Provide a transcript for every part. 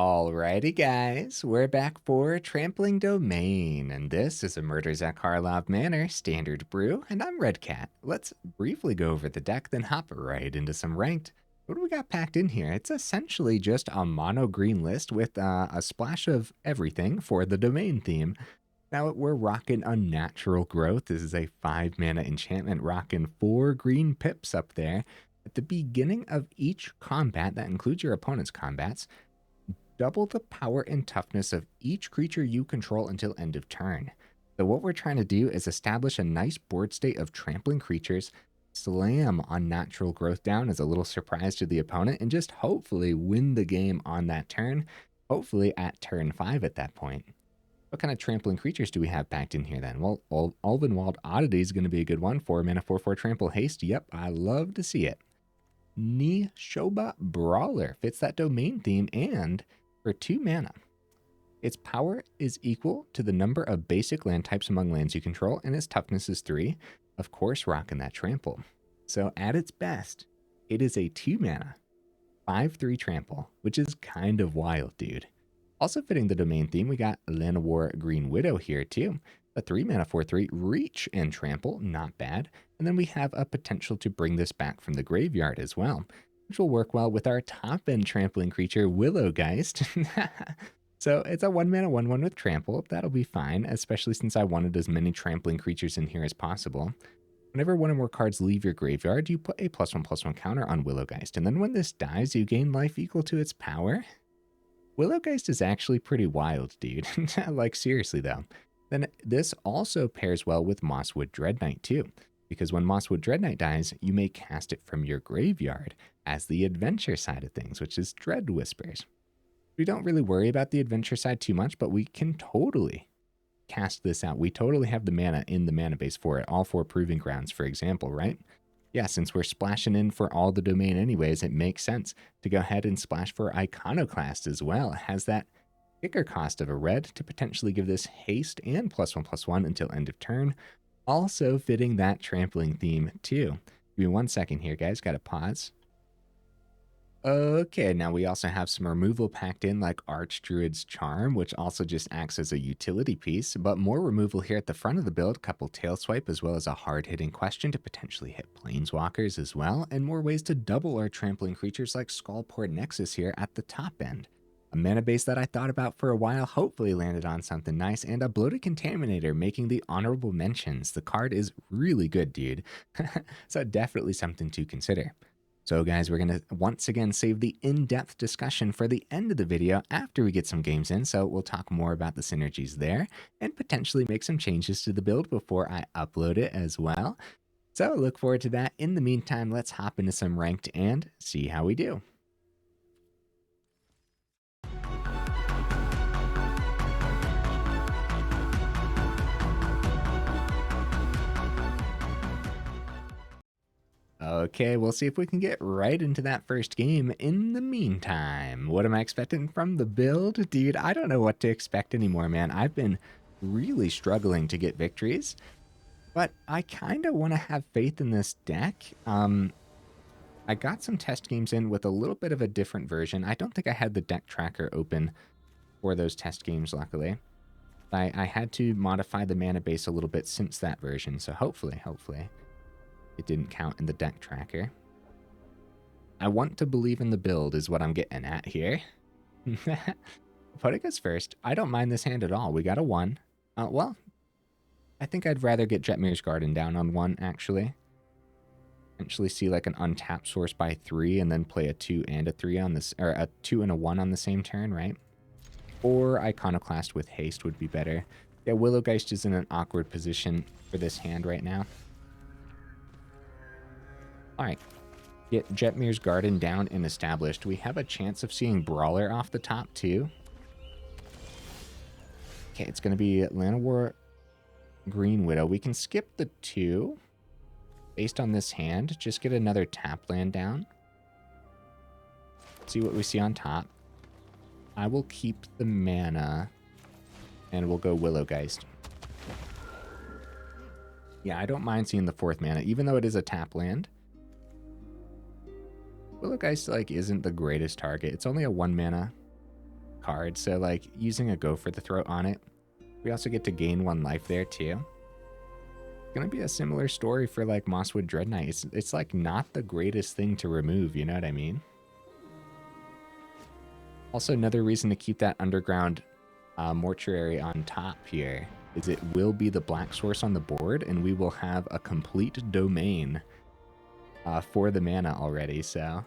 Alrighty guys, we're back for Trampling Domain, and this is a Murders at Karlov Manor standard brew, and I'm Red Cat. Let's briefly go over the deck, then hop right into some ranked. What do we got packed in here? It's essentially just a mono green list with a splash of everything for the domain theme. Now we're rocking Unnatural Growth. This is a 5 mana enchantment rocking 4 green pips up there. At the beginning of each combat, that includes your opponent's combats, double the power and toughness of each creature you control until end of turn. So what we're trying to do is establish a nice board state of trampling creatures, slam Unnatural Growth down as a little surprise to the opponent, and just hopefully win the game on that turn, hopefully at turn 5 at that point. What kind of trampling creatures do we have packed in here then? Well, Ulvenwald Oddity is going to be a good one. 4 mana, 4/4 trample haste. Yep, I love to see it. Nishoba Brawler fits that domain theme, and for 2 mana, its power is equal to the number of basic land types among lands you control, and its toughness is 3. Of course, rocking that trample. So at its best, it is a 2 mana, 5/3 trample, which is kind of wild, dude. Also fitting the domain theme, we got Llanowar Greenwidow here too. A 3 mana 4/3 reach and trample, not bad. And then we have a potential to bring this back from the graveyard as well, which will work well with our top end trampling creature, Willow Geist. So it's a 1 mana 1/1 with trample. That'll be fine, especially since I wanted as many trampling creatures in here as possible. Whenever one or more cards leave your graveyard, you put a +1/+1 counter on Willow Geist. And then when this dies, you gain life equal to its power. Willow Geist is actually pretty wild, dude. Like, seriously, though. Then this also pairs well with Mosswood Dreadknight, too. Because when Mosswood Dreadknight dies, you may cast it from your graveyard as the adventure side of things, which is Dread Whispers. We don't really worry about the adventure side too much, but we can totally cast this out. We totally have the mana in the mana base for it, all 4 Proving Grounds, for example, right? Yeah, since we're splashing in for all the domain anyways, it makes sense to go ahead and splash for Iconoclast as well. It has that kicker cost of a red to potentially give this haste and +1/+1 until end of turn. Also fitting that trampling theme too. Give me 1 second here, guys. Got to pause. Okay, now we also have some removal packed in like Archdruid's Charm, which also just acts as a utility piece, but more removal here at the front of the build, couple Tail Swipe, as well as a hard-hitting question to potentially hit Planeswalkers as well, and more ways to double our trampling creatures like Skullspore Nexus here at the top end. A mana base that I thought about for a while hopefully landed on something nice, and a Bloated Contaminator making the honorable mentions. The card is really good, dude. So definitely something to consider. So guys, we're going to once again save the in-depth discussion for the end of the video after we get some games in, so we'll talk more about the synergies there and potentially make some changes to the build before I upload it as well. So look forward to that. In the meantime, let's hop into some ranked and see how we do. Okay, we'll see if we can get right into that first game. In the meantime, what am I expecting from the build? Dude, I don't know what to expect anymore, man. I've been really struggling to get victories, but I kind of want to have faith in this deck. I got some test games in with a little bit of a different version. I don't think I had the deck tracker open for those test games, luckily. I had to modify the mana base a little bit since that version, so hopefully it didn't count in the deck tracker. I want to believe in the build is what I'm getting at here. Putting us first, I don't mind this hand at all. We got a 1. Well, I think I'd rather get Jetmir's Garden down on 1, actually. Potentially see like an untapped source by 3 and then play a 2 and a 3 on this, or a 2 and a 1 on the same turn, right? Or Iconoclast with haste would be better. Yeah, Willow Geist is in an awkward position for this hand right now. Alright, get Jetmir's Garden down and established. We have a chance of seeing Brawler off the top too. Okay, it's going to be Llanowar Greenwidow. We can skip the 2 based on this hand. Just get another tap land down. See what we see on top. I will keep the mana and we'll go Willow Geist. Yeah, I don't mind seeing the 4th mana, even though it is a tap land. Willow Geist, like, isn't the greatest target. It's only a 1 mana. card, so like using a Go for the Throat on it. We also get to gain 1 life there too. It's gonna be a similar story for like Mosswood Dreadknight. It's like not the greatest thing to remove, you know what I mean? Also, another reason to keep that Underground Mortuary on top here is it will be the black source on the board, and we will have a complete domain for the mana already, so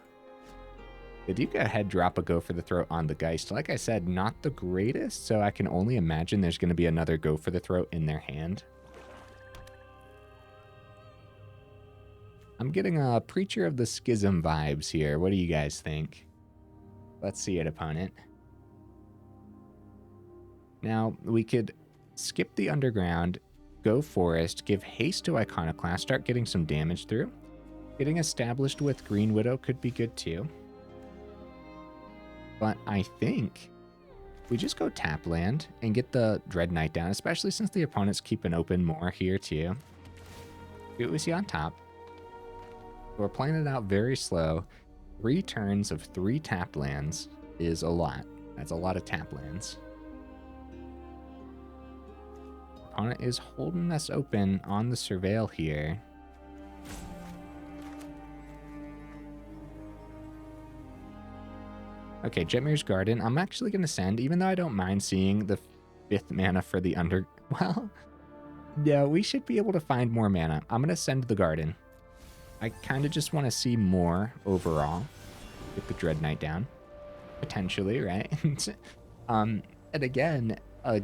they do go ahead, drop a Go for the Throat on the Geist. Like I said, not the greatest, so I can only imagine there's going to be another Go for the Throat in their hand. I'm getting a Preacher of the Schism vibes here. What do you guys think? Let's see it, opponent. Now, we could skip the Underground, go Forest, give haste to Iconoclast, start getting some damage through. Getting established with Greenwidow could be good too. But I think we just go tap land and get the Dreadknight down, especially since the opponent's keeping open more here too. See what we see on top. So we're playing it out very slow. 3 turns of 3 tap lands is a lot. That's a lot of tap lands. Opponent is holding us open on the Surveil here. Okay, Jetmir's Garden. I'm actually going to send, even though I don't mind seeing the 5th mana for the Well, yeah, we should be able to find more mana. I'm going to send the Garden. I kind of just want to see more overall. Get the Dreadknight down. Potentially, right? And again,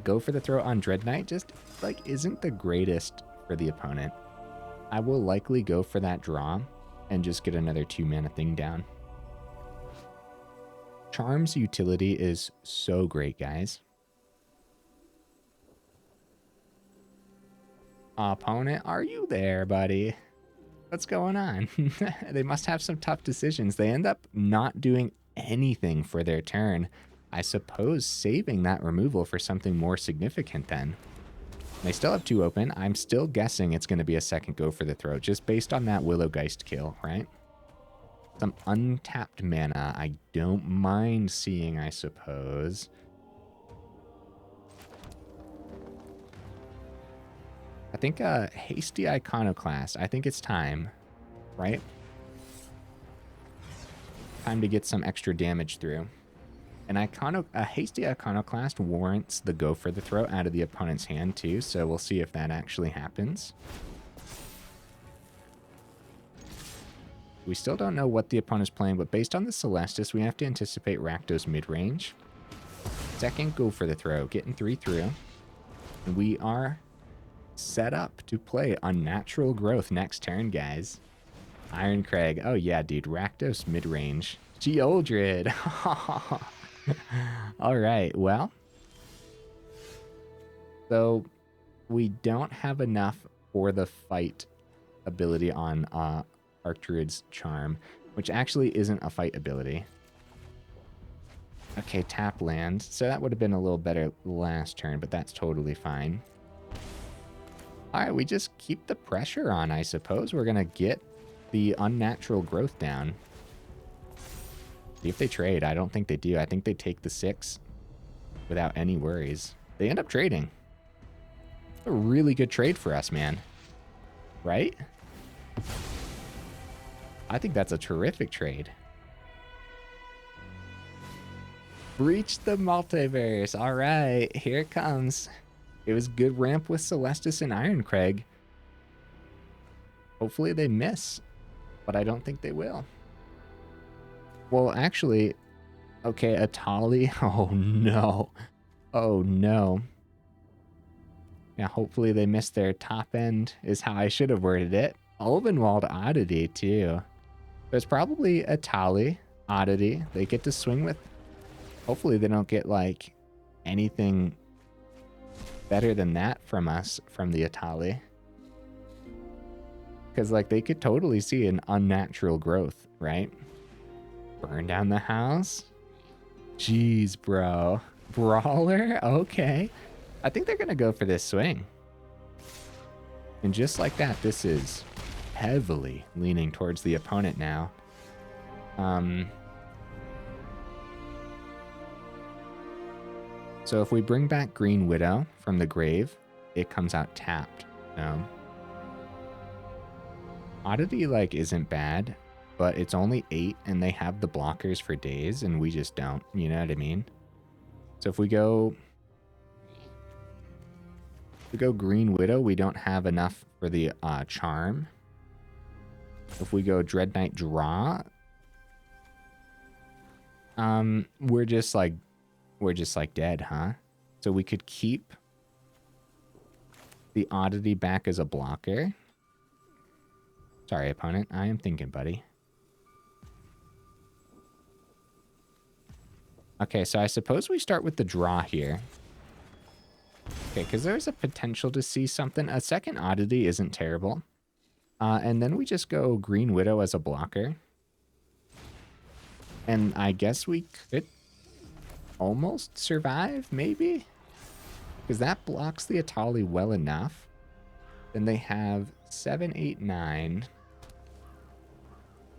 Go for the Throat on Dreadknight just, like, isn't the greatest for the opponent. I will likely go for that draw and just get another 2 mana thing down. Charm's utility is so great, guys. Opponent, are you there, buddy? What's going on? They must have some tough decisions. They end up not doing anything for their turn. I suppose saving that removal for something more significant then. They still have 2 open. I'm still guessing it's going to be a second Go for the Throat, just based on that Willow Geist kill, right? Some untapped mana I don't mind seeing, I suppose. I think a hasty Iconoclast. I think it's time, right? Time to get some extra damage through. A hasty Iconoclast warrants the Go for the Throat out of the opponent's hand too, so we'll see if that actually happens. We still don't know what the opponent's playing, but based on the Celestis, we have to anticipate Rakdos mid-range. Second Go for the Throat, getting 3 through. And we are set up to play Unnatural Growth next turn, guys. Iron Crag. Oh yeah, dude. Rakdos mid-range. Geoldred. All right, well. So we don't have enough for the fight ability on Archdruid's Charm, which actually isn't a fight ability. Okay, tap land. So that would have been a little better last turn, but that's totally fine. All right, we just keep the pressure on, I suppose. We're going to get the Unnatural Growth down. See if they trade. I don't think they do. I think they take the 6 without any worries. They end up trading. A really good trade for us, man. Right? I think that's a terrific trade. Breach the multiverse. All right, here it comes. It was good ramp with Celestis and Iron Crag. Hopefully they miss, but I don't think they will. Well, actually, okay, Atali. Oh no. Oh no. Yeah, hopefully they missed their top end is how I should have worded it. Ulvenwald Oddity too. There's probably Atali, Oddity. They get to swing with. Hopefully they don't get like anything better than that from us, from the Atali. Because like they could totally see an Unnatural Growth, right? Burn down the house. Jeez, bro. Brawler? Okay. I think they're going to go for this swing. And just like that, this is heavily leaning towards the opponent now. So if we bring back Green Widow from the grave, it comes out tapped. So Oddity, like, isn't bad, but it's only 8, and they have the blockers for days, and we just don't. You know what I mean? So if we go Green Widow, we don't have enough for the charm. If we go Dreadknight draw, we're just like dead, huh? So we could keep the Oddity back as a blocker. Sorry, opponent. I am thinking, buddy. Okay, so I suppose we start with the draw here. Okay, because there's a potential to see something. A second Oddity isn't terrible. And then we just go Green Widow as a blocker. And I guess we could almost survive, maybe? Because that blocks the Atali well enough. Then they have 7, 8, 9.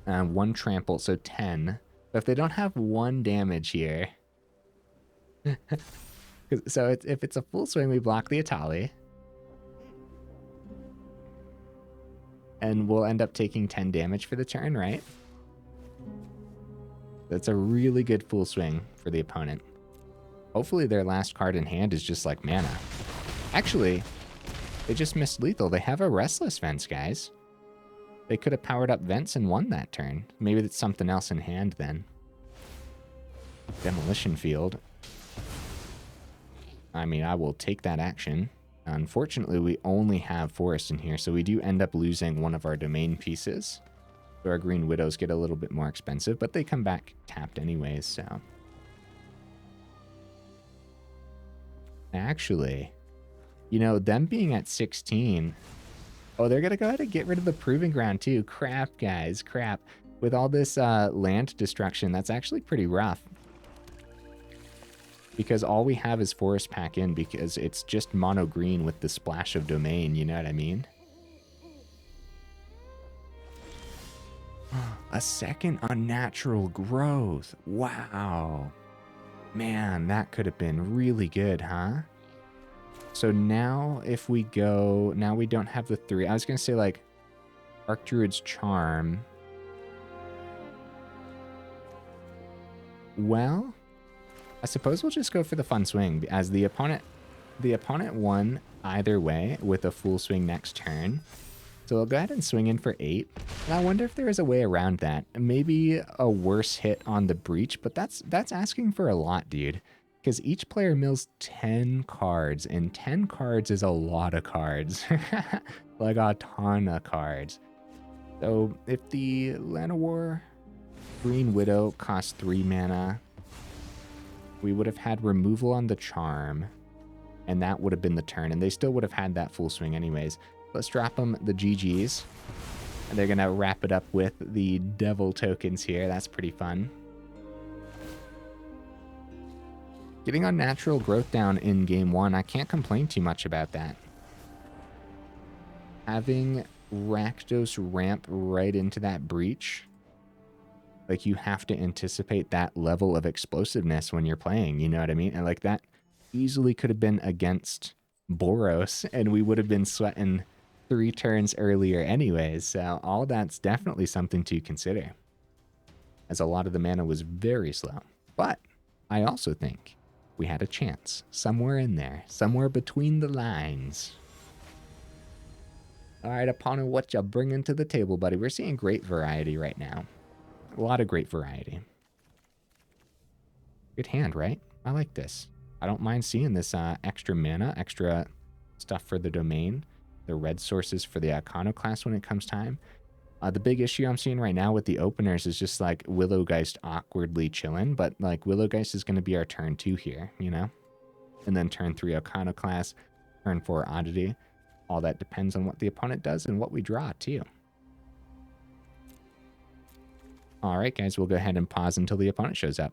1 trample, so 10. So if they don't have 1 damage here... so if it's a full swing, we block the Atali. And we'll end up taking 10 damage for the turn, right? That's a really good full swing for the opponent. Hopefully their last card in hand is just like mana. Actually, they just missed lethal. They have a Restless Vents, guys. They could have powered up Vents and won that turn. Maybe it's something else in hand then. Demolition Field. I mean, I will take that action. Unfortunately, we only have Forest in here, so we do end up losing one of our domain pieces. So our Green Widows get a little bit more expensive, but they come back tapped anyways, so... Actually, you know, them being at 16... Oh, they're gonna go ahead and get rid of the Proving Ground too. Crap, guys, crap. With all this land destruction, that's actually pretty rough. Because all we have is Forest Pack in, because it's just mono green with the splash of domain, you know what I mean? A second Unnatural Growth. Wow. Man, that could have been really good, huh? So now if we go... Now we don't have the 3. I was going to say, like, Archdruid's Charm. Well, I suppose we'll just go for the fun swing, as the opponent won either way with a full swing next turn. So we'll go ahead and swing in for 8. And I wonder if there is a way around that. Maybe a worse hit on the breach, but that's asking for a lot, dude. Because each player mills 10 cards, and 10 cards is a lot of cards. Like a ton of cards. So if the Llanowar Greenwidow costs 3 mana, we would have had removal on the charm, and that would have been the turn, and they still would have had that full swing anyways. Let's drop them the GGs, and they're gonna wrap it up with the devil tokens here. That's pretty fun. Getting Unnatural Growth down in game 1, I can't complain too much about that. Having Rakdos ramp right into that breach, like, you have to anticipate that level of explosiveness when you're playing, you know what I mean? And like, that easily could have been against Boros, and we would have been sweating 3 turns earlier anyways. So all that's definitely something to consider, as a lot of the mana was very slow. But I also think we had a chance somewhere in there, somewhere between the lines. All right, opponent, what you bringing to the table, buddy? We're seeing great variety right now. A lot of great variety. Good hand, right? I like this. I don't mind seeing this extra mana, extra stuff for the domain, the red sources for the Iconoclast when it comes time. The big issue I'm seeing right now with the openers is just like Willow Geist awkwardly chilling, but like Willow Geist is going to be our turn 2 here, you know? And then turn 3 Iconoclast, turn 4 Oddity. All that depends on what the opponent does and what we draw too. All right, guys, we'll go ahead and pause until the opponent shows up.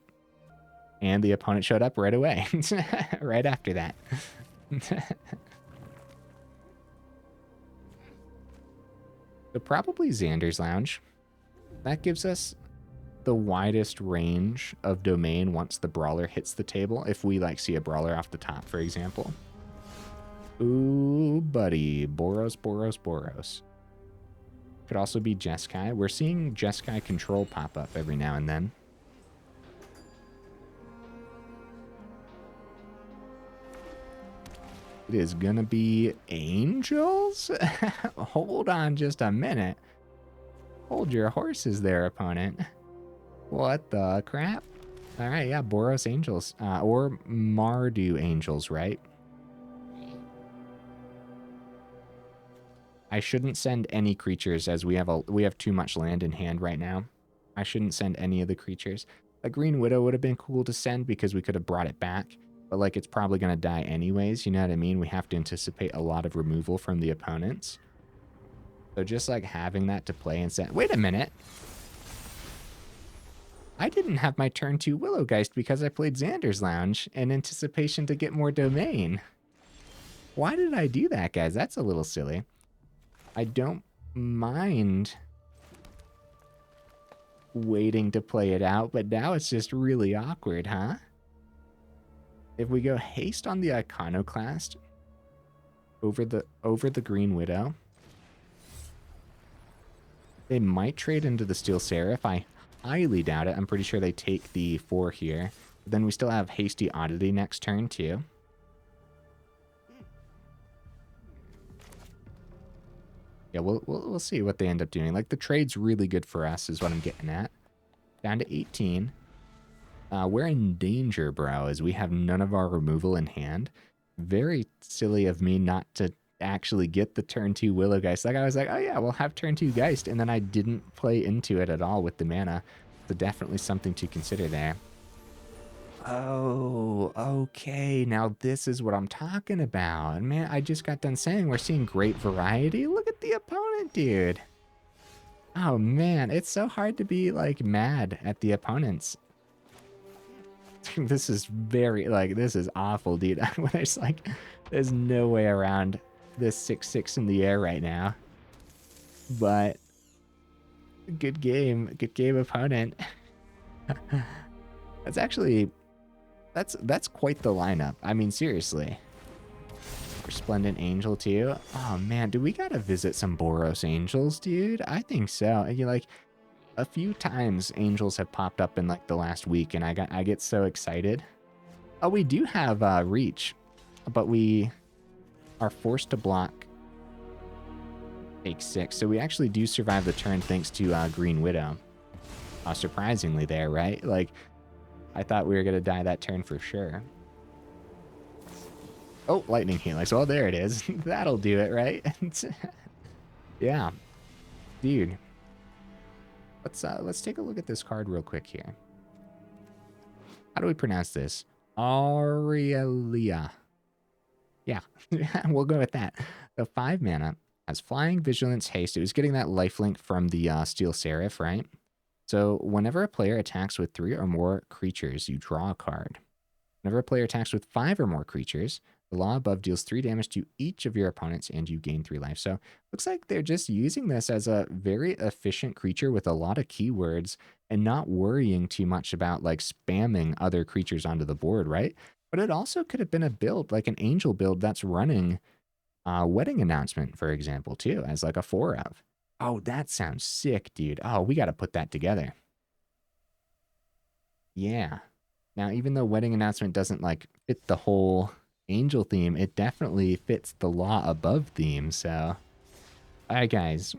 And the opponent showed up right away, right after that. So probably Xander's Lounge. That gives us the widest range of domain once the brawler hits the table. If we like see a brawler off the top, for example. Ooh, buddy. Boros, Boros, Boros. Could also be Jeskai. We're seeing Jeskai control pop up every now and then. It is gonna be angels? Hold on just a minute. Hold your horses there, opponent. What the crap? All right, yeah, Boros angels. Or Mardu angels, right? I shouldn't send any creatures as we have too much land in hand right now. I shouldn't send any of the creatures. A Green Widow would have been cool to send because we could have brought it back. But like it's probably going to die anyways, you know what I mean? We have to anticipate a lot of removal from the opponents. So just like having that to play and say, wait a minute. I didn't have my turn 2 Willow Geist because I played Xander's Lounge in anticipation to get more domain. Why did I do that, guys? That's a little silly. I don't mind waiting to play it out, but now it's just really awkward, huh? If we go haste on the Iconoclast over the Green Widow, they might trade into the Steel Seraph. I highly doubt it. I'm pretty sure they take the 4 here. But then we still have Hasty Oddity next turn too. Yeah, we'll see what they end up doing. Like the trade's really good for us is what I'm getting at. Down to 18. We're in danger, bro, as we have none of our removal in hand. Very silly of me not to actually get the turn 2 Willow Geist. Like I was like, oh yeah, we'll have turn 2 Geist, and then I didn't play into it at all with the mana. So definitely something to consider there. Oh, okay. Now this is what I'm talking about. Man, I just got done saying we're seeing great variety. Look at the opponent, dude. Oh man, it's so hard to be like mad at the opponents. This is very, like, this is awful, dude. There's like, there's no way around this 6-6 in the air right now. But good game opponent. That's actually, that's quite the lineup. I mean, seriously. Resplendent Angel too. Oh man, do we gotta visit some Boros Angels, dude? I think so. You like, a few times angels have popped up in like the last week, and I get so excited. Oh, we do have reach, but we are forced to block take 6, so we actually do survive the turn thanks to Green Widow. Surprisingly there, right? Like, I thought we were gonna die that turn for sure. Oh, Lightning Helix. Well, there it is. That'll do it, right? Yeah, dude. Let's take a look at this card real quick here. How do we pronounce this? Aurelia. Yeah, we'll go with that. The 5 mana has Flying, Vigilance, Haste. It was getting that lifelink from the Steel Seraph, right? So whenever a player attacks with 3 or more creatures, you draw a card. Whenever a player attacks with 5 or more creatures, the law above deals 3 damage to each of your opponents and you gain 3 life. So looks like they're just using this as a very efficient creature with a lot of keywords and not worrying too much about like spamming other creatures onto the board, right? But it also could have been a build, like an angel build that's running Wedding Announcement, for example, too, as like a 4 of. Oh, that sounds sick, dude. Oh, we got to put that together. Yeah. Now, even though Wedding Announcement doesn't like fit the whole angel theme, it definitely fits the law above theme. So, all right, guys,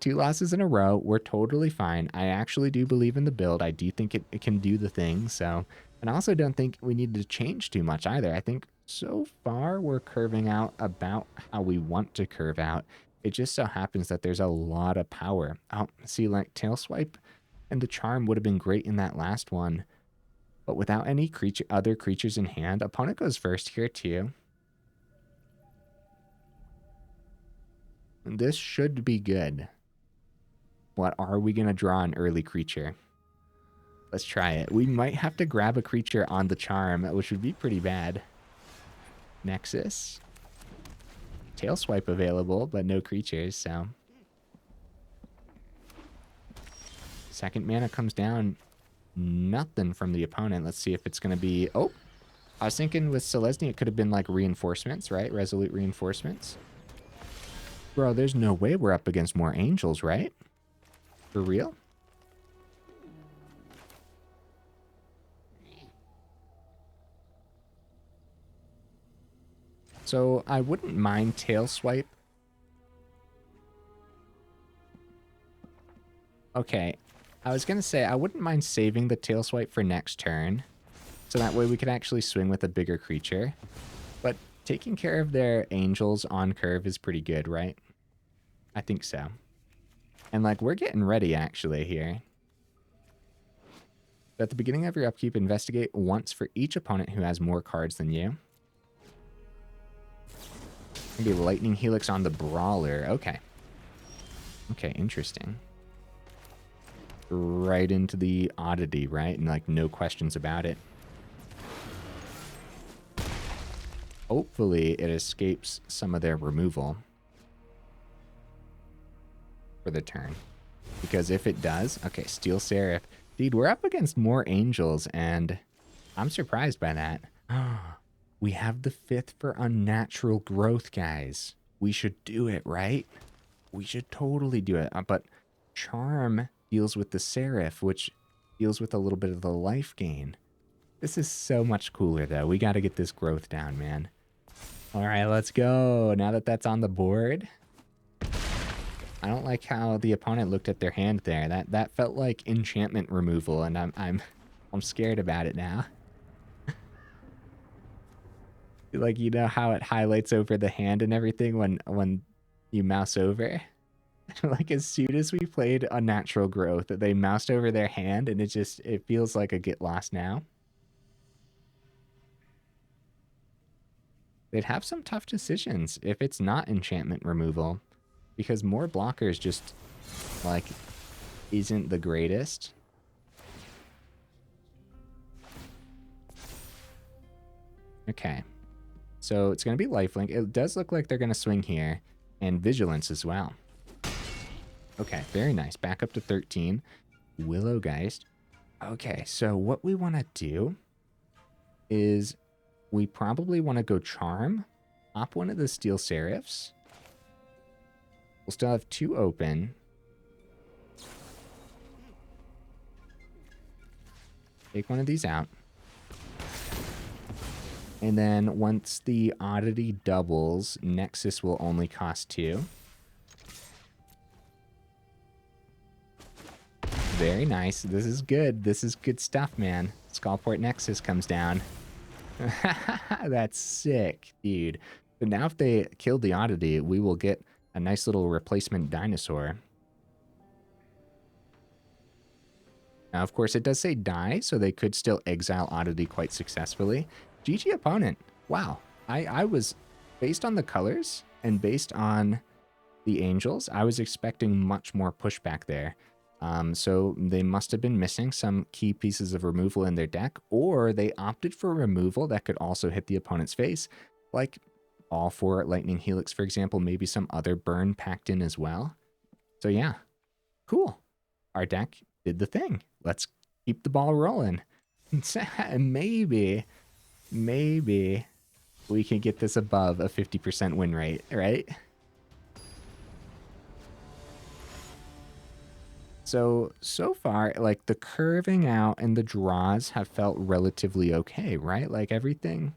2 losses in a row. We're totally fine. I actually do believe in the build. I do think it can do the thing. So, and I also don't think we need to change too much either. I think so far we're curving out about how we want to curve out. It just so happens that there's a lot of power. Oh, see, like Tail Swipe and the Charm would have been great in that last one. But without any other creatures in hand, opponent goes first here too. And this should be good. What are we going to draw an early creature? Let's try it. We might have to grab a creature on the Charm, which would be pretty bad. Nexus. Tail Swipe available, but no creatures, so. Second mana comes down. Nothing from the opponent. Let's see if it's going to be... Oh, I was thinking with Selesnya it could have been like reinforcements, right? Resolute reinforcements. Bro, there's no way we're up against more angels, right? For real? So I wouldn't mind Tail Swipe. Okay, I was going to say I wouldn't mind saving the Tail Swipe for next turn. So that way we could actually swing with a bigger creature. But taking care of their angels on curve is pretty good, right? I think so. And like, we're getting ready actually here. At the beginning of your upkeep, investigate once for each opponent who has more cards than you. Maybe Lightning Helix on the Brawler. Okay. Okay, interesting. Right into the Oddity, right? And like, no questions about it. Hopefully it escapes some of their removal for the turn. Because if it does... Okay, Steel Seraph. Dude, we're up against more angels, and I'm surprised by that. We have the 5th for Unnatural Growth, guys. We should do it, right? We should totally do it. But Charm deals with the Seraph, which deals with a little bit of the life gain. This is so much cooler, though. We got to get this growth down, man. All right, let's go. Now that that's on the board... I don't like how the opponent looked at their hand there. That felt like enchantment removal, and I'm scared about it now. Like, you know how it highlights over the hand and everything when you mouse over? Like, as soon as we played Unnatural Growth, they moused over their hand, and it feels like a get lost now. They'd have some tough decisions if it's not enchantment removal. Because more blockers just, like, isn't the greatest. Okay. So it's going to be lifelink. It does look like they're going to swing here. And vigilance as well. Okay, very nice. Back up to 13. Willow Geist. Okay, so what we want to do is we probably want to go Charm. Pop one of the Steel Seraphs. We'll still have 2 open. Take one of these out. And then once the Oddity doubles, Nexus will only cost 2. Very nice. This is good. This is good stuff, man. Skullspore Nexus comes down. That's sick, dude. So now if they kill the Oddity, we will get a nice little replacement dinosaur. Now, of course, it does say die, so they could still exile Oddity quite successfully. GG opponent. Wow. I was, based on the colors and based on the angels, I was expecting much more pushback there. So they must have been missing some key pieces of removal in their deck, or they opted for removal that could also hit the opponent's face, like all 4 Lightning Helix, for example, maybe some other burn packed in as well. So yeah, cool. Our deck did the thing. Let's keep the ball rolling. Maybe we can get this above a 50% win rate, right? So far, like, the curving out and the draws have felt relatively okay, right? Like, everything...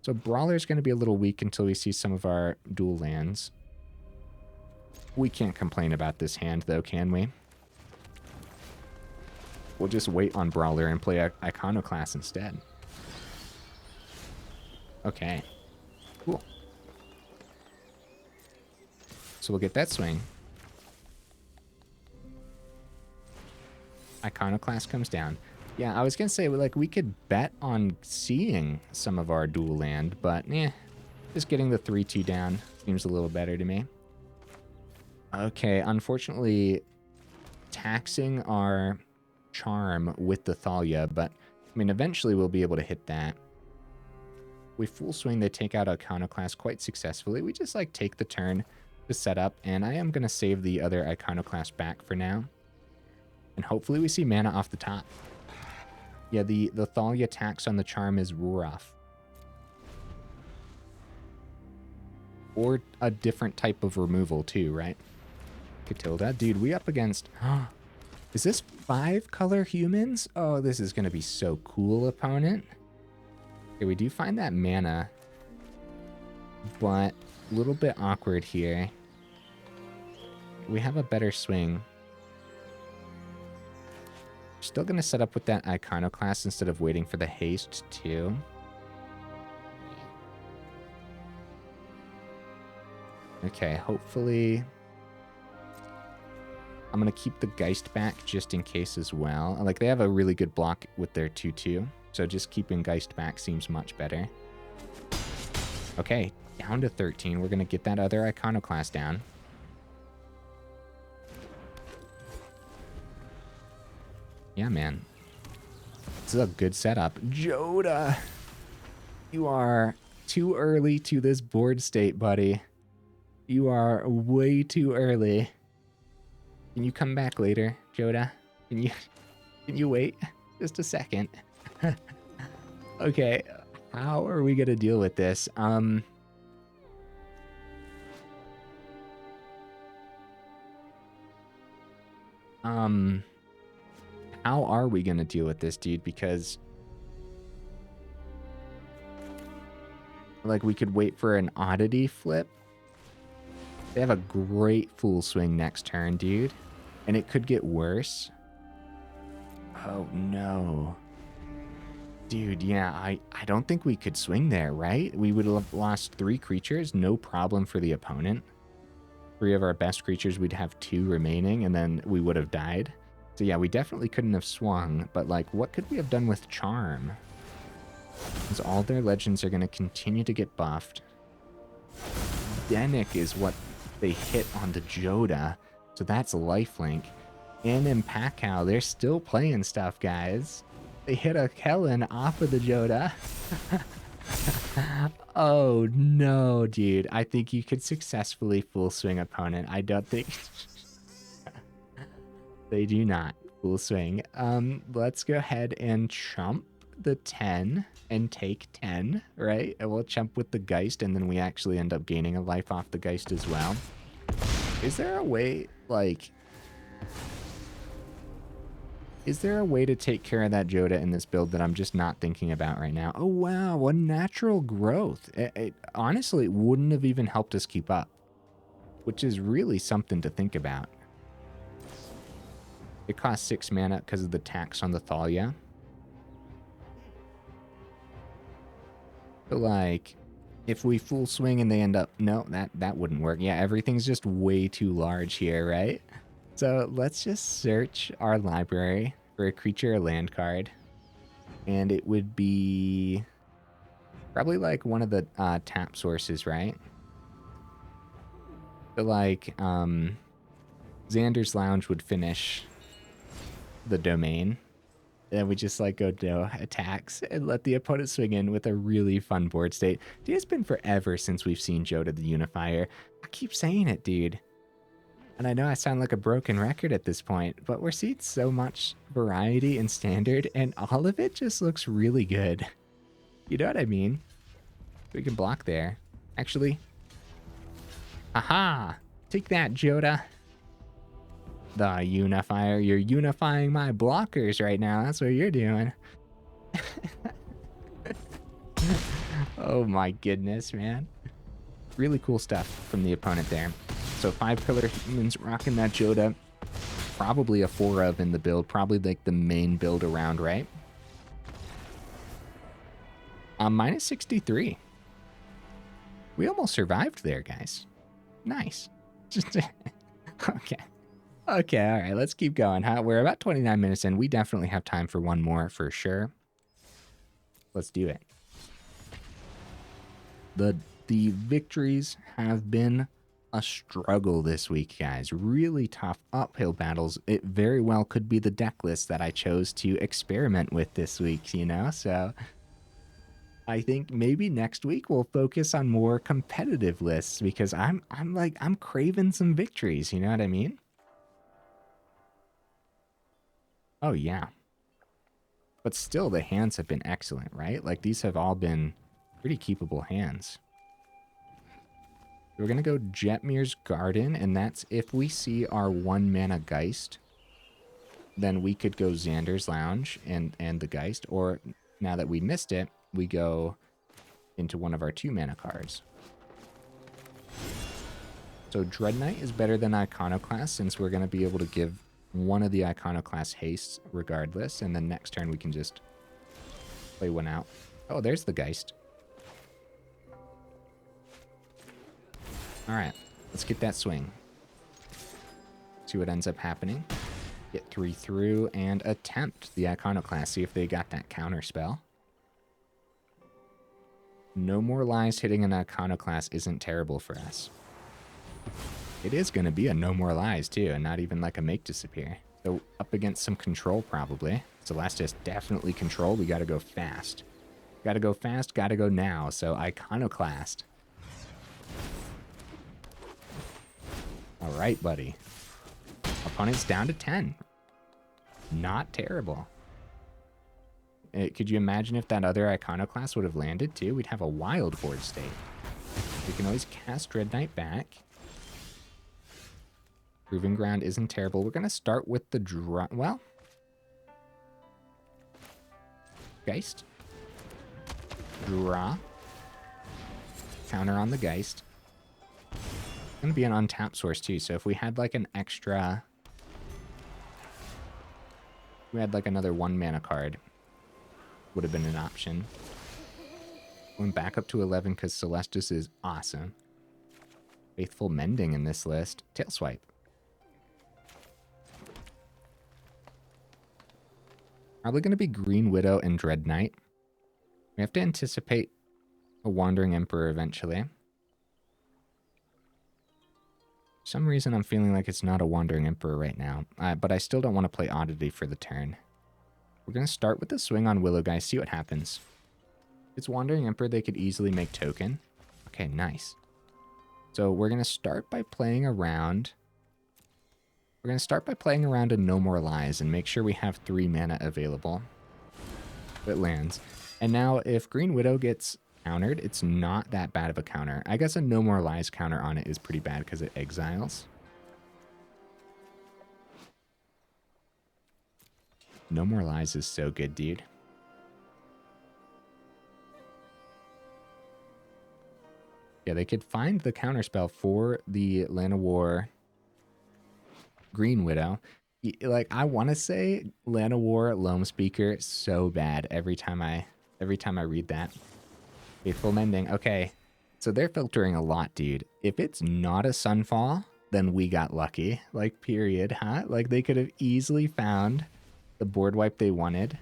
So Brawler's going to be a little weak until we see some of our dual lands. We can't complain about this hand, though, can we? We'll just wait on Brawler and play Iconoclast instead. Okay. Cool. So we'll get that swing. Iconoclast comes down. Yeah, I was going to say, like, we could bet on seeing some of our dual land, but, just getting the 3-2 down seems a little better to me. Okay, unfortunately, taxing our Charm with the Thalia, but, I mean, eventually we'll be able to hit that. We full swing, they take out Iconoclast quite successfully. We just, like, take the turn to set up, and I am going to save the other Iconoclast back for now. And hopefully we see mana off the top. Yeah, the Thalia tax on the charm is rough. Or a different type of removal too, right? Catilda. Dude, we up against... Is this 5-color humans? Oh, this is going to be so cool, opponent. Okay, we do find that mana. But a little bit awkward here. We have a better swing. Still going to set up with that Iconoclast instead of waiting for the haste too. Okay, hopefully... I'm going to keep the Geist back just in case as well. Like, they have a really good block with their 2-2. So just keeping Geist back seems much better. Okay, down to 13. We're going to get that other Iconoclast down. Yeah, man. This is a good setup. Joda! You are too early to this board state, buddy. You are way too early. Can you come back later, Joda? Can you wait just a second? Okay, how are we gonna deal with this? How are we gonna deal with this, dude? Because like we could wait for an oddity flip. They have a great full swing next turn, dude. And it could get worse. Oh, no. Dude, yeah, I don't think we could swing there, right? We would have lost 3 creatures, no problem for the opponent. 3 of our best creatures, we'd have 2 remaining, and then we would have died. So yeah, we definitely couldn't have swung, but like, what could we have done with Charm? Because all their legends are going to continue to get buffed. Denick is what they hit on the Joda, so that's lifelink. And in Pakao, they're still playing stuff, guys. They hit a Kellen off of the Joda. Oh no, dude. I think you could successfully full swing opponent. I don't think... They do not full swing. Let's go ahead and chump the 10 and take 10, right? And we'll chump with the Geist, and then we actually end up gaining a life off the Geist as well. Is there a way, like... Is there a way to take care of that Joda in this build that I'm just not thinking about right now? Oh, wow, Unnatural Growth. Honestly, it wouldn't have even helped us keep up, which is really something to think about. It costs 6 mana because of the tax on the Thalia. But, like, if we full swing and they end up... No, that wouldn't work. Yeah, everything's just way too large here, right? So let's just search our library for a creature or land card. And it would be probably like one of the tap sources, right? But like Xander's Lounge would finish the domain. And we just like go to attacks and let the opponent swing in with a really fun board state. Dude, it's been forever since we've seen Joda the Unifier. I keep saying it, dude. And I know I sound like a broken record at this point, but we're seeing so much variety in Standard, and all of it just looks really good. You know what I mean? We can block there. Actually. Aha! Take that, Joda. The Unifier. You're unifying my blockers right now. That's what you're doing. Oh my goodness, man. Really cool stuff from the opponent there. So 5-pillar humans rocking that Joda. Probably a 4 of in the build. Probably like the main build around, right? Minus 63. We almost survived there, guys. Nice. Okay. Okay, all right. Let's keep going. We're about 29 minutes in. We definitely have time for one more for sure. Let's do it. The victories have been a struggle this week, guys. Really tough uphill battles. It very well could be the deck list that I chose to experiment with this week, you know? So I think maybe next week we'll focus on more competitive lists because I'm craving some victories, you know what I mean? Oh yeah. But still, the hands have been excellent, right? Like, these have all been pretty keepable hands. We're going to go Jetmir's Garden, and that's if we see our 1-mana Geist, then we could go Xander's Lounge and the Geist, or now that we missed it, we go into one of our 2-mana cards. So Dreadknight is better than Iconoclast, since we're going to be able to give one of the Iconoclast hastes regardless, and then next turn we can just play one out. Oh, there's the Geist. Alright, let's get that swing. See what ends up happening. Get 3 through and attempt the Iconoclast. See if they got that counter spell. No More Lies hitting an Iconoclast isn't terrible for us. It is going to be a No More Lies, too, and not even like a Make Disappear. So up against some control, probably. Celestis definitely control. We got to go fast. Got to go fast, got to go now. So Iconoclast. All right, buddy. Opponent's down to 10. Not terrible. Could you imagine if that other Iconoclast would have landed, too? We'd have a wild board state. We can always cast Dreadknight back. Proving Ground isn't terrible. We're going to start with the draw. Well, Geist. Draw. Counter on the Geist. It's going to be an untapped source, too. So if we had like an extra... We had like another 1-mana card. Would have been an option. Going back up to 11 because Celestis is awesome. Faithful Mending in this list. Tail Swipe. Probably going to be Greenwidow and Dreadknight. We have to anticipate a Wandering Emperor eventually. For some reason, I'm feeling like it's not a Wandering Emperor right now. But I still don't want to play Oddity for the turn. We're going to start with the swing on Willow Geist, see what happens. If it's Wandering Emperor, they could easily make token. Okay, nice. So we're going to start by playing around... We're going to start by playing around a No More Lies and make sure we have 3 mana available. It lands. And now if Greenwidow gets countered, it's not that bad of a counter. I guess a No More Lies counter on it is pretty bad because it exiles. No More Lies is so good, dude. Yeah, they could find the counterspell for the Llanowar Greenwidow. Like, I want to say Llanowar Loam Speaker so bad every time I read that. Faithful Mending. Okay, so they're filtering a lot, dude. If it's not a Sunfall, then we got lucky. Like, period, huh? Like, they could have easily found the board wipe they wanted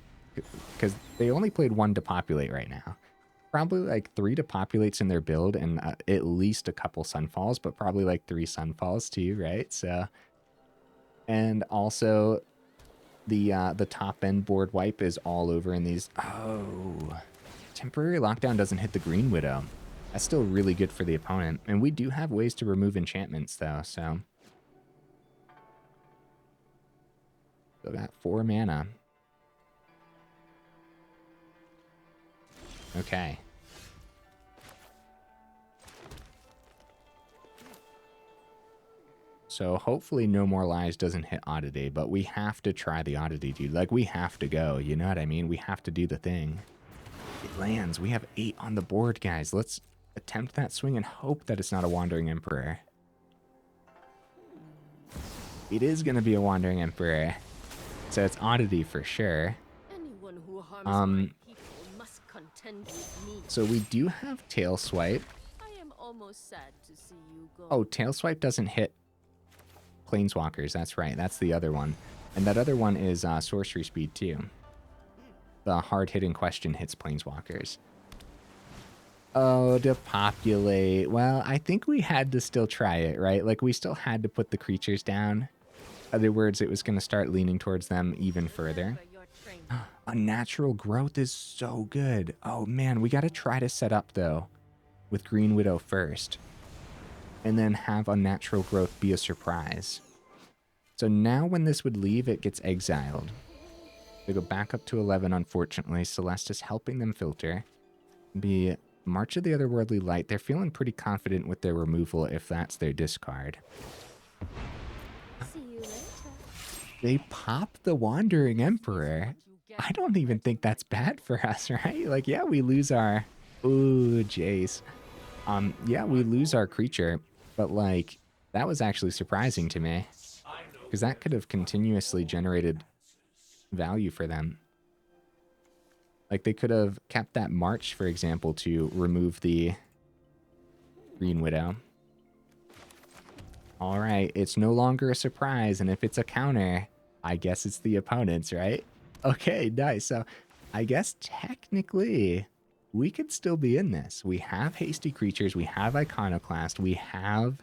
because they only played 1 to populate right now. Probably like 3 to populates in their build and at least a couple Sunfalls, but probably like 3 Sunfalls too, right? So, and also the top end board wipe is all over in these. Oh, temporary lockdown doesn't hit the Greenwidow. That's still really good for the opponent, and we do have ways to remove enchantments though. So, still got 4 mana. Okay. So hopefully No More Lies doesn't hit Oddity, but we have to try the Oddity, dude. Like, we have to go, you know what I mean? We have to do the thing. It lands. We have 8 on the board, guys. Let's attempt that swing and hope that it's not a Wandering Emperor. It is going to be a Wandering Emperor. So it's Oddity for sure. Anyone who harms my people must contend with me. So we do have Tail Swipe. I am almost sad to see you go. Oh, Tail Swipe doesn't hit Planeswalkers. That's right. That's the other one. And that other one is Sorcery Speed too. The hard-hitting question hits Planeswalkers. Oh, to populate. Well, I think we had to still try it, right? Like, we still had to put the creatures down. Other words, it was going to start leaning towards them even further. Unnatural Growth is so good. Oh, man, we got to try to set up, though, with Greenwidow first. And then have Unnatural Growth be a surprise. So now when this would leave, it gets exiled. They go back up to 11, unfortunately. Celeste is helping them filter. Be March of the Otherworldly Light. They're feeling pretty confident with their removal if that's their discard. See you later. They pop the Wandering Emperor. I don't even think that's bad for us, right? Like, yeah, we lose our... Ooh, Jace. Yeah, we lose our creature, but, like, that was actually surprising to me. Because that could have continuously generated value for them. Like, they could have kept that March, for example, to remove the Green Widow. All right, it's no longer a surprise, and if it's a counter, I guess it's the opponent's, right? Okay, nice. So I guess technically we could still be in this. We have hasty creatures, we have Iconoclast, we have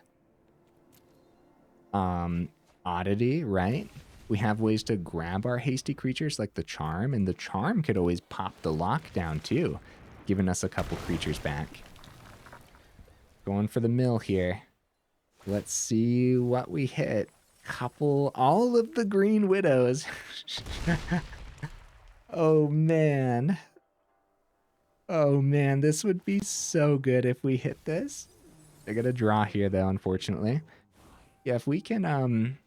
Oddity, right? We have ways to grab our hasty creatures like the Charm, and the Charm could always pop the lockdown too, giving us a couple creatures back. Going for the mill here. Let's see what we hit. All of the Green Widows. Oh man. Oh man, this would be so good if we hit this. I got a draw here though, unfortunately. Yeah, if we can,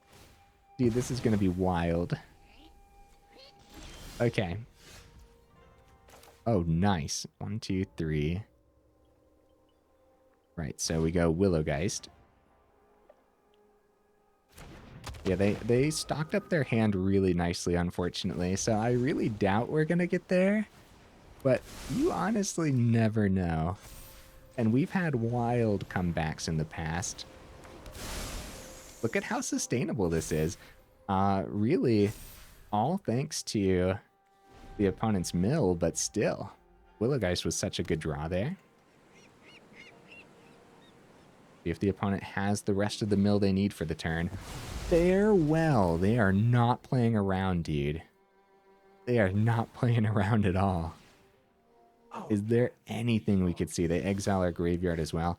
dude, this is gonna be wild. Okay. Oh, nice. 1, 2, 3. Right, so we go Willow Geist. Yeah, they stocked up their hand really nicely, unfortunately. So I really doubt we're gonna get there. But you honestly never know. And we've had wild comebacks in the past. Look at how sustainable this is. Really, all thanks to the opponent's mill, but still. Willow Geist was such a good draw there. If the opponent has the rest of the mill they need for the turn. Farewell. They are not playing around, dude. They are not playing around at all. Is there anything we could see? They exile our graveyard as well.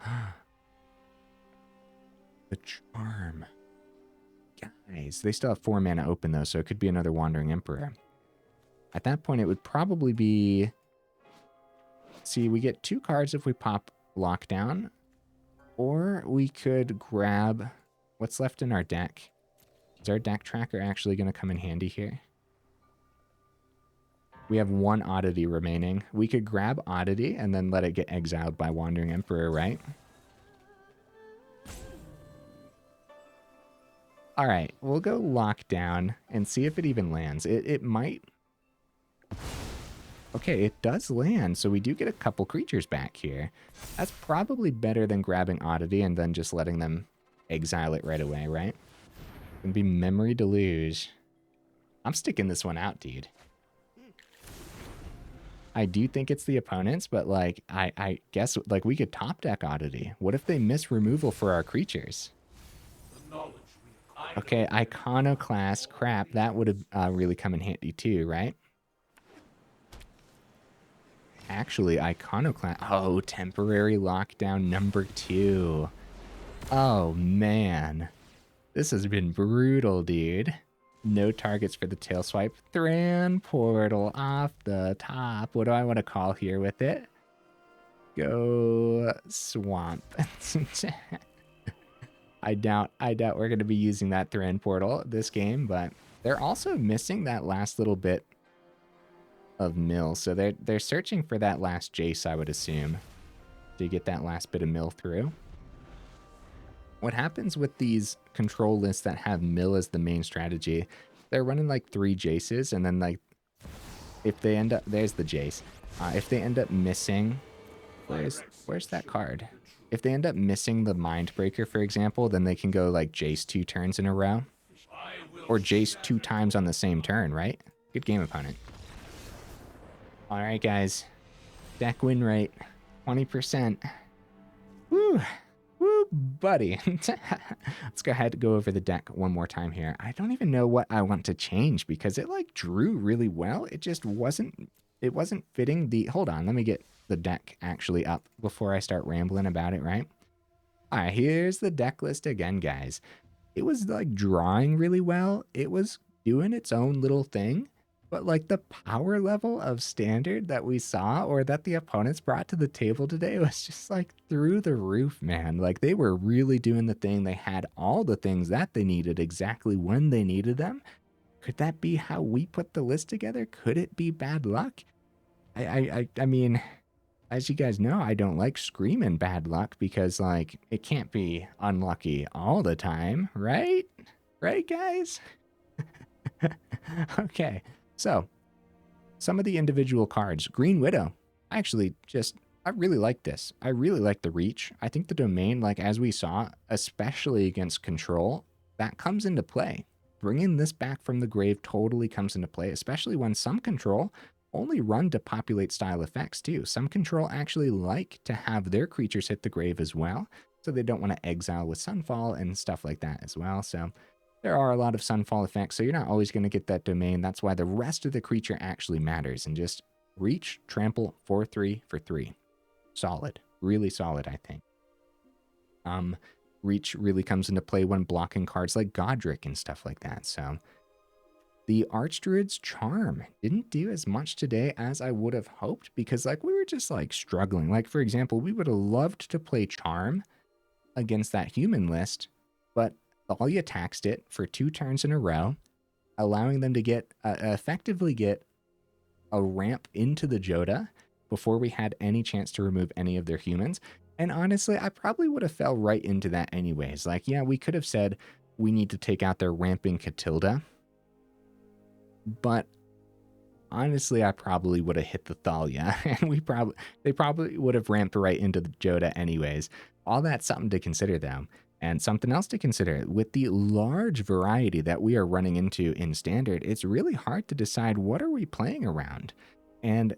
The Charm. Guys, they still have 4 mana open though, so it could be another Wandering Emperor. At that point, it would probably be... See, we get 2 cards if we pop Lockdown. Or we could grab what's left in our deck. Is our deck tracker actually going to come in handy here? We have 1 Oddity remaining. We could grab Oddity and then let it get exiled by Wandering Emperor, right? All right, we'll go Lockdown and see if it even lands. It might... Okay, it does land, so we do get a couple creatures back here. That's probably better than grabbing Oddity and then just letting them exile it right away, right? It's gonna be Memory Deluge. I'm sticking this one out, dude. I do think it's the opponent's, but like, I guess like we could top deck Oddity. What if they miss removal for our creatures? Okay, Iconoclast, crap, that would have really come in handy too, right? Actually, Iconoclast. Oh, temporary lockdown number 2. Oh, man. This has been brutal, dude. No targets for the tail swipe. Thran Portal off the top. What do I want to call here with it? Go Swamp. I doubt we're going to be using that Thran Portal this game, but they're also missing that last little bit of mill, so they're searching for that last Jace, I would assume, to get that last bit of mill through. What happens with these control lists that have mill as the main strategy? They're running like 3 Jaces, and then like if they end up, there's the Jace. If they end up missing, where's that card? If they end up missing the Mindbreaker, for example, then they can go like Jace 2 turns in a row, or Jace 2 times on the same turn, right? Good game, opponent. All right, guys. Deck win rate, 20%. Woo, woo, buddy. Let's go ahead and go over the deck one more time here. I don't even know what I want to change because it like drew really well. It just wasn't fitting the... Hold on, let me get the deck actually up before I start rambling about it, right? All right, here's the deck list again, guys. It was like drawing really well. It was doing its own little thing. But like the power level of standard that we saw or that the opponents brought to the table today was just like through the roof, man. Like they were really doing the thing. They had all the things that they needed exactly when they needed them. Could that be how we put the list together? Could it be bad luck? I mean, as you guys know, I don't like screaming bad luck because like it can't be unlucky all the time, right? Right, guys? Okay. So, some of the individual cards. Green Widow. I really like this. I really like the reach. I think the domain, like as we saw, especially against control, that comes into play. Bringing this back from the grave totally comes into play, especially when some control only run to populate style effects too. Some control actually like to have their creatures hit the grave as well, so they don't want to exile with Sunfall and stuff like that as well. So there are a lot of Sunfall effects, so you're not always going to get that domain. That's why the rest of the creature actually matters. And just reach, trample, 4/3 for 3. Solid. Really solid, I think. Reach really comes into play when blocking cards like Godric and stuff like that. So the Archdruid's Charm didn't do as much today as I would have hoped because like we were just like struggling. Like for example, we would have loved to play Charm against that human list, but Thalia taxed it for 2 turns in a row, allowing them to get effectively get a ramp into the Joda before we had any chance to remove any of their humans. And honestly, I probably would have fell right into that anyways. Like, yeah, we could have said we need to take out their ramping Catilda, but honestly, I probably would have hit the Thalia, and they probably would have ramped right into the Joda anyways. All that's something to consider though. And something else to consider, with the large variety that we are running into in Standard, it's really hard to decide what are we playing around. And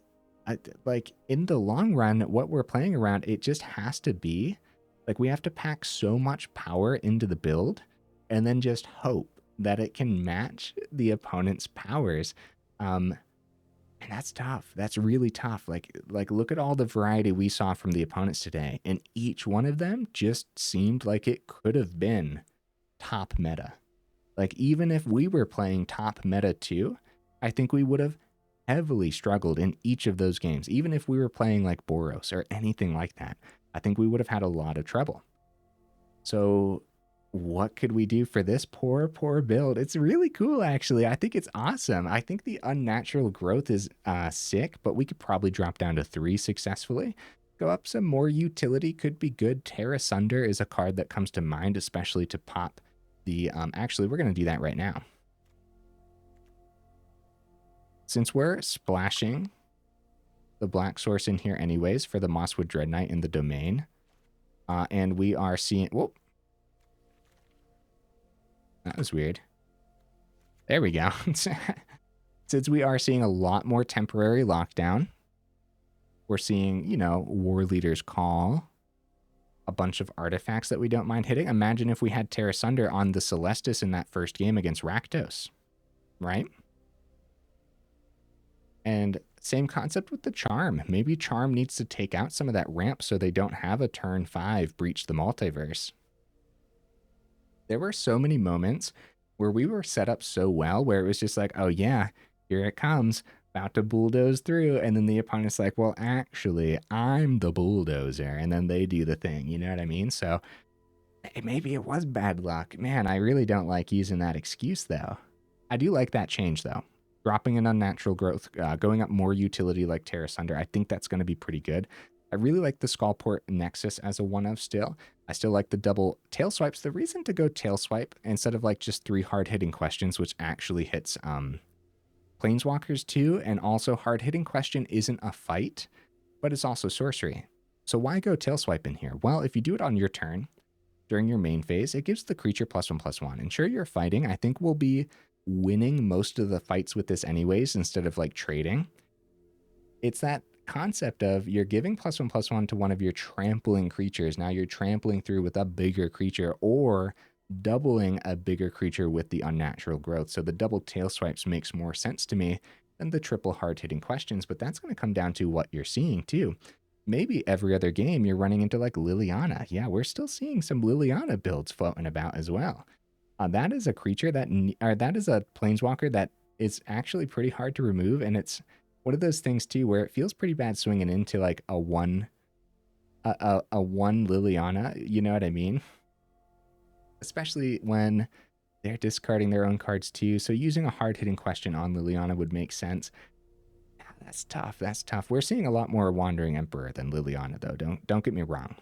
like in the long run, what we're playing around, it just has to be, like we have to pack so much power into the build and then just hope that it can match the opponent's powers. And that's tough. That's really tough. Like look at all the variety we saw from the opponents today, and each one of them just seemed like it could have been top meta. Like even if we were playing top meta too, I think we would have heavily struggled in each of those games. Even if we were playing like Boros or anything like that, I think we would have had a lot of trouble. So what could we do for this poor build? It's really cool, actually. I think it's awesome. I think the Unnatural Growth is sick, but we could probably drop down to 3 successfully. Go up some more utility could be good. Tear Asunder is a card that comes to mind, especially to pop the... actually, we're going to do that right now. Since we're splashing the black source in here anyways for the Mosswood Dreadknight in the domain, and we are seeing... Whoop. That was weird. There we go. Since we are seeing a lot more temporary lockdown, we're seeing, you know, War Leader's Call, a bunch of artifacts that we don't mind hitting. Imagine if we had Tear Asunder on the Celestis in that first game against Rakdos, right? And same concept with the Charm. Maybe Charm needs to take out some of that ramp so they don't have a turn 5 breach the multiverse. There were so many moments where we were set up so well where it was just like, oh yeah, here it comes, about to bulldoze through. And then the opponent's like, well, actually, I'm the bulldozer. And then they do the thing, you know what I mean? So maybe it was bad luck. Man, I really don't like using that excuse though. I do like that change though. Dropping an Unnatural Growth, going up more utility like Tear Asunder. I think that's going to be pretty good. I really like the Skullspore Nexus as a one of still. I still like the double tail swipes. The reason to go tail swipe instead of like just 3 hard-hitting questions, which actually hits Planeswalkers too, and also hard-hitting question isn't a fight, but it's also sorcery. So why go tail swipe in here? Well, if you do it on your turn during your main phase, it gives the creature +1/+1. And sure, you're fighting. I think we'll be winning most of the fights with this anyways instead of like trading. It's that concept of you're giving +1/+1 to one of your trampling creatures. Now you're trampling through with a bigger creature or doubling a bigger creature with the Unnatural Growth. So the double tail swipes makes more sense to me than the triple hard-hitting questions, but that's going to come down to what you're seeing too. Maybe every other game you're running into like Liliana. Yeah, we're still seeing some Liliana builds floating about as well. That is a creature that is a planeswalker that it's actually pretty hard to remove, and it's one of those things too where it feels pretty bad swinging into like a one Liliana, you know what I mean? Especially when they're discarding their own cards too. So using a hard-hitting question on Liliana would make sense. Yeah, that's tough. That's tough. We're seeing a lot more Wandering Emperor than Liliana, though. Don't get me wrong.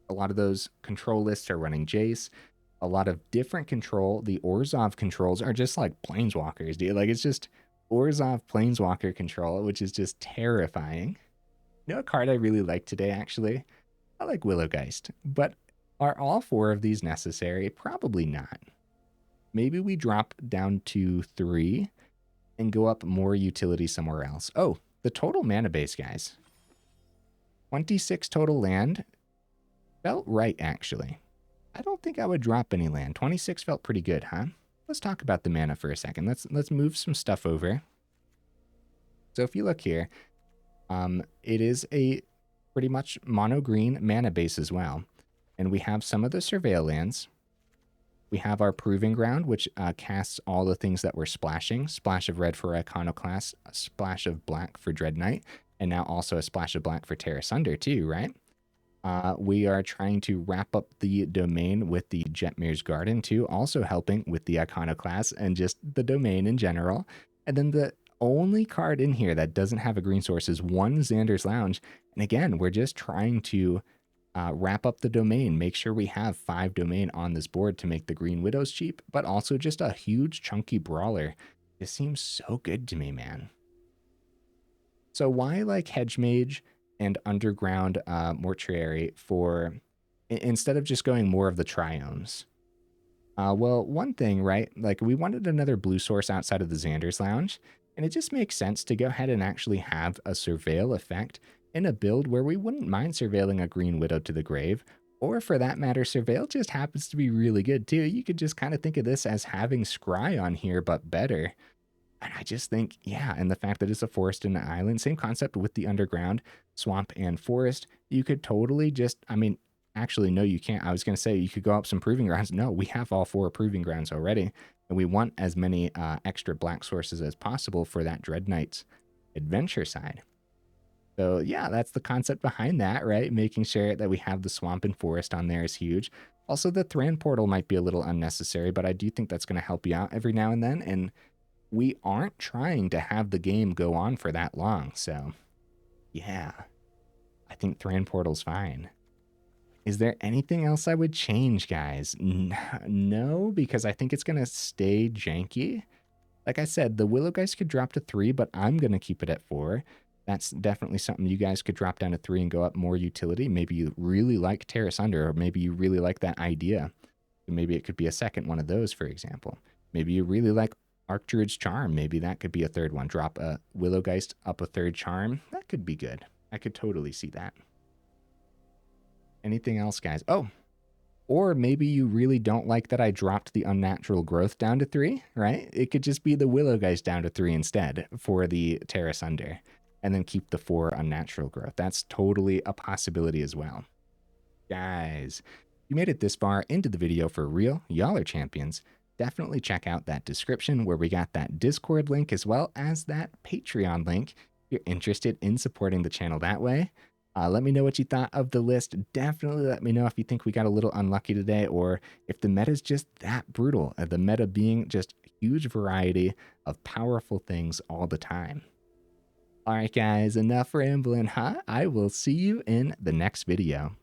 A lot of those control lists are running Jace. A lot of different control. The Orzhov controls are just like Planeswalkers, dude. Like, it's just Orzhov Planeswalker control, which is just terrifying. You know a card I really like today, actually? I like Willow Geist. But are all 4 of these necessary? Probably not. Maybe we drop down to 3 and go up more utility somewhere else. Oh, the total mana base, guys. 26 total land. Felt right, actually. I don't think I would drop any land. 26 felt pretty good, huh? Let's talk about the mana for a second. Let's move some stuff over. So if you look here, it is a pretty much mono green mana base as well. And we have some of the Surveil lands. We have our Proving Ground, which casts all the things that we're splashing. Splash of red for Iconoclast, a splash of black for Dreadknight, and now also a splash of black for Tear Asunder too, right? We are trying to wrap up the domain with the Jetmir's Garden too, also helping with the Iconoclast and just the domain in general. And then the only card in here that doesn't have a green source is one Xander's Lounge. And again, we're just trying to wrap up the domain, make sure we have 5 domain on this board to make the Green Widows cheap, but also just a huge chunky brawler. This seems so good to me, man. So why like Hedge Maze and Underground Mortuary for, instead of just going more of the Triomes? Well, one thing, right? Like, we wanted another blue source outside of the Xander's Lounge, and it just makes sense to go ahead and actually have a Surveil effect in a build where we wouldn't mind surveilling a Green Widow to the grave, or for that matter, Surveil just happens to be really good too. You could just kind of think of this as having Scry on here, but better. And I just think, yeah, and the fact that it's a forest and an island, same concept with the underground, swamp and forest. You could totally just, I mean, actually, no, you can't. I was going to say you could go up some Proving Grounds. No, we have all 4 Proving Grounds already, and we want as many extra black sources as possible for that Dreadknight's adventure side. So yeah, that's the concept behind that, right? Making sure that we have the swamp and forest on there is huge. Also, the Thran Portal might be a little unnecessary, but I do think that's going to help you out every now and then, and we aren't trying to have the game go on for that long, so yeah, I think Thran Portal's fine. Is there anything else I would change, guys? No, because I think it's going to stay janky. Like I said, the Willow Geist could drop to 3, but I'm going to keep it at 4. That's definitely something you guys could drop down to 3 and go up more utility. Maybe you really like Tear Asunder, or maybe you really like that idea. Maybe it could be a second one of those, for example. Maybe you really like Archdruid's Charm. Maybe that could be a third one. Drop a Willow Geist up a 3rd Charm. That could be good. I could totally see that. Anything else, guys? Oh, or maybe you really don't like that I dropped the Unnatural Growth down to 3, right? It could just be the Willow Geist down to 3 instead for the Tear Asunder, and then keep the 4 Unnatural Growth. That's totally a possibility as well. Guys, you made it this far into the video for real. Y'all are champions. Definitely check out that description where we got that Discord link as well as that Patreon link if you're interested in supporting the channel that way. Let me know what you thought of the list. Definitely let me know if you think we got a little unlucky today, or if the meta is just that brutal. The meta being just a huge variety of powerful things all the time. All right, guys, enough rambling, huh? I will see you in the next video.